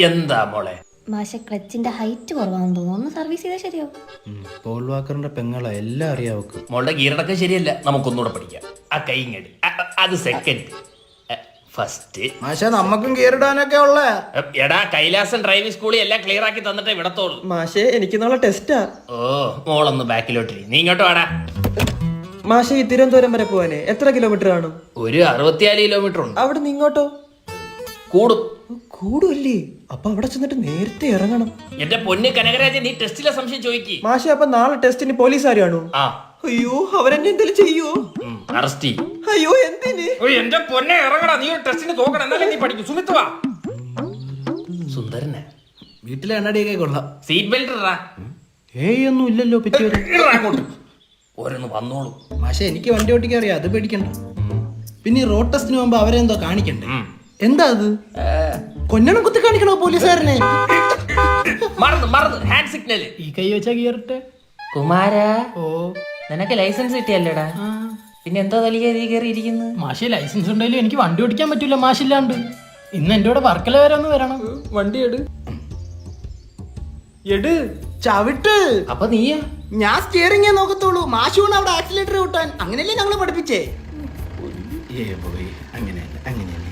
എന്താ മോളെ? മാഷ ക്ലച്ചിന്റെ ഹൈറ്റ് കുറവാണെന്ന് തോന്നുന്നു. ഒന്ന് സർവീസ് ചെയ്താൽ ശരിയാവും. പോൾ വാക്കറിന്റെ പെങ്ങളെ എല്ലാം അറിയാവക്ക്. മോളുടെ ഗീറടക്കം ശരിയല്ല, നമുക്കൊന്നുകൂടെ പഠിക്കാം. ആ കൈ ഇങ്ങടി, അത് സെക്കൻഡ്, ഫസ്റ്റ്. മാഷ നമ്മക്കും ഗിയറിടാനൊക്കെ ഉള്ള. എടാ കൈലാസം ഡ്രൈവിംഗ് സ്കൂളിൽ എല്ലാം ക്ലിയർ ആക്കി തന്നിട്ടേ വിടത്തോളൂ. മാഷേ എനിക്ക് നാളെ ടെസ്റ്റാ. ഓ മോളൊന്ന് ബാക്കിലോട്ടിരി, നീ ഇങ്ങോട്ട് വാടാ. മാഷേ ഈ തിരുവനന്തപുരം വരെ പോവാനേ എത്ര കിലോമീറ്റർ കാണും? ഒരു 64 കിലോമീറ്റർ ഉണ്ട്. അവിടെ നിന്ന് ഇങ്ങോട്ടോ? കൂടും. കൂടുമല്ലേ? അപ്പൊ അവിടെ ചെന്നിട്ട് നേരത്തെ ഇറങ്ങണം. എന്റെ പൊന്ന് കനകരാജൻ, നീ ടെസ്റ്റിലെ സംശയം ചോദിക്ക്. മാഷേ അപ്പൊ നാളെ ടെസ്റ്റിന് പോലീസുകാരാണോ? ആ. അയ്യോ അവരെന്നെ എന്തെങ്കിലും ചെയ്യോ? അറസ്റ്റ്. അയ്യോ എന്തിന്? എന്റെ പൊന്നെ ഇറങ്ങടാ, നീ ഒരു ടെസ്റ്റിന് തോക്കണം, എന്നാലേ നീ പഠിക്കും. സുമിത്ത് വാ. സുന്ദരനെ വീട്ടിലെ എണ്ണടിയൊക്കെ കൊള്ളാം. സീറ്റ് ബെൽറ്റ് ഇടാ. ഒന്നും ഇല്ലല്ലോ പറ്റിയത്. അങ്ങോട്ട് ഓരോന്ന് വന്നോളൂ. മാഷെ എനിക്ക് വണ്ടി ഓട്ടിക്കാൻ അറിയാം, അത് പേടിക്കണ്ട. പിന്നെ ഈ റോഡ് ടെസ്റ്റിന് പോകുമ്പോ അവരെന്തോ കാണിക്കണ്ടേ? എന്താ അത്? കൊല്ലണം കുത്തി കാണിക്കണോ പോലീസുകാരനെ? മറന്നു ഹാൻഡ് സിഗ്നൽ. ഈ കൈ വെച്ചാ ഗിയറിട്ടെ. കുമാര, ഓ നിനക്ക് ലൈസൻസ് കിട്ടിയല്ലേടാ, പിന്നെ എന്തോ തലിയ കയറിയിരിക്കുന്നു? മാഷെ ലൈസൻസ് ഉണ്ടെങ്കിലും എനിക്ക് വണ്ടി ഓടിക്കാൻ പറ്റൂല മാഷില്ലാണ്ട്. ഇന്ന് എന്റെ കൂടെ വർക്കല വരെ ഒന്ന് വരണം. വണ്ടി എട് ചവിട്ട്. അപ്പൊ നീയാ? ഞാൻ സ്റ്റിയറിംഗേ നോക്കത്തുള്ളൂ, മാഷുമാണ് അവിടെ ആക്സിലേറ്റർ കൂട്ടാൻ. അങ്ങനെയല്ലേ ഞങ്ങളെ പഠിപ്പിച്ചേ. അങ്ങനെയല്ല.